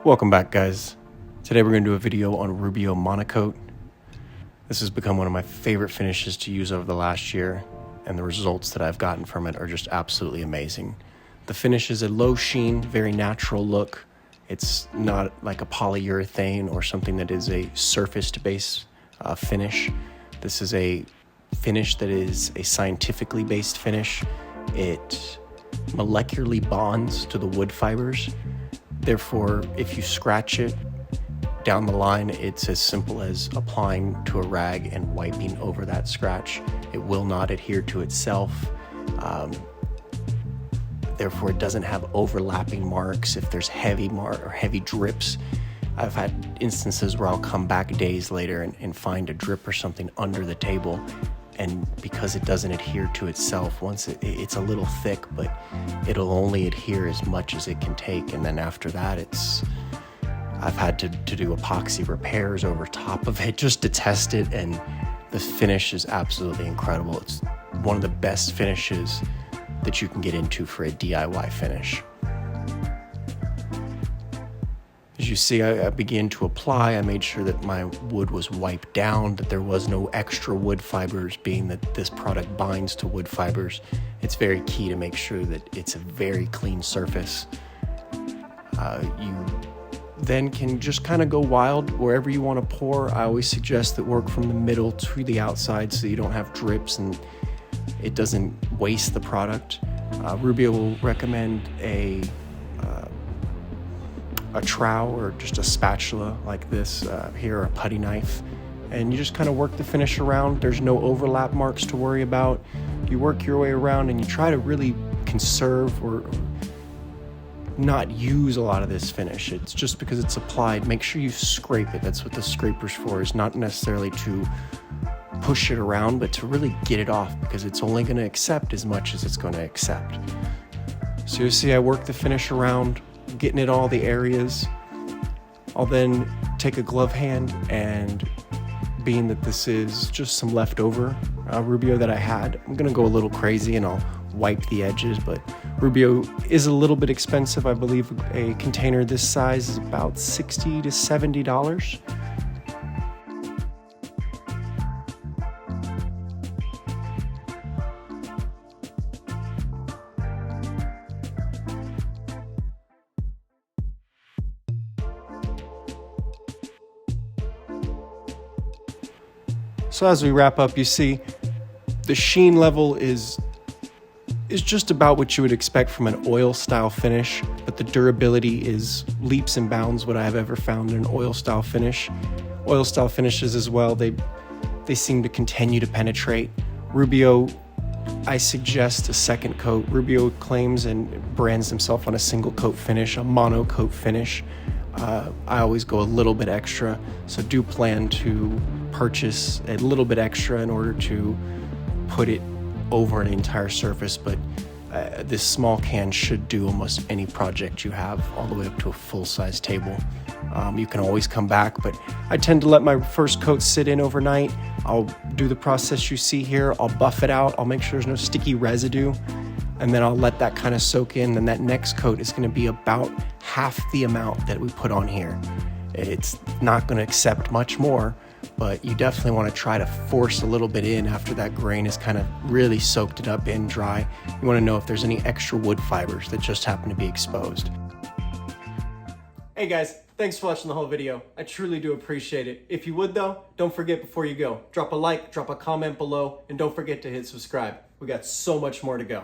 Welcome back, guys. Today we're going to do a video on Rubio Monocoat. This has become one of my favorite finishes to use over the last year, and the results that I've gotten from it are just absolutely amazing. The finish is a low sheen, very natural look. It's not like a polyurethane or something that is a surface-based finish. This is a finish that is a scientifically based finish. It molecularly bonds to the wood fibers. Therefore, if you scratch it down the line, it's as simple as applying to a rag and wiping over that scratch. It will not adhere to itself. Therefore, it doesn't have overlapping marks. If there's heavy drips, I've had instances where I'll come back days later and find a drip or something under the table. And because it doesn't adhere to itself, once it's a little thick, but it'll only adhere as much as it can take. And then after that, I've had to do epoxy repairs over top of it just to test it. And the finish is absolutely incredible. It's one of the best finishes that you can get into for a DIY finish. As you see, I began to apply. I made sure that my wood was wiped down, that there was no extra wood fibers, being that this product binds to wood fibers. It's very key to make sure that it's a very clean surface. You then can just kind of go wild wherever you want to pour. I always suggest that work from the middle to the outside so you don't have drips and it doesn't waste the product. Rubio will recommend a trowel or just a spatula like this here, or a putty knife, and you just kind of work the finish around. There's no overlap marks to worry about. You work your way around and you try to really conserve or not use a lot of this finish. It's just because it's applied. Make sure you scrape it. That's what the scraper's for, is not necessarily to push it around, but to really get it off, because it's only going to accept as much as it's going to accept. So you see I work the finish around, getting it all the areas. I'll then take a glove hand, and being that this is just some leftover Rubio that I had, I'm gonna go a little crazy and I'll wipe the edges. But Rubio is a little bit expensive. I believe a container this size is about $60 to $70. So as we wrap up, you see the sheen level is just about what you would expect from an oil style finish, but the durability is leaps and bounds what I've ever found in an oil style finish. Oil style finishes as well, they seem to continue to penetrate. Rubio, I suggest a second coat. Rubio claims and brands himself on a single coat finish, a monocoat finish. I always go a little bit extra, so do plan to purchase a little bit extra in order to put it over an entire surface, but this small can should do almost any project you have, all the way up to a full-size table. You can always come back, but I tend to let my first coat sit in overnight. I'll do the process you see here. I'll buff it out. I'll make sure there's no sticky residue, and then I'll let that kind of soak in. Then that next coat is going to be about half the amount that we put on here. It's not going to accept much more, but you definitely want to try to force a little bit in after that grain is kind of really soaked it up in dry. You want to know if there's any extra wood fibers that just happen to be exposed. Hey guys, thanks for watching the whole video. I truly do appreciate it. If you would though, don't forget before you go, drop a like, drop a comment below, and don't forget to hit subscribe. We got so much more to go.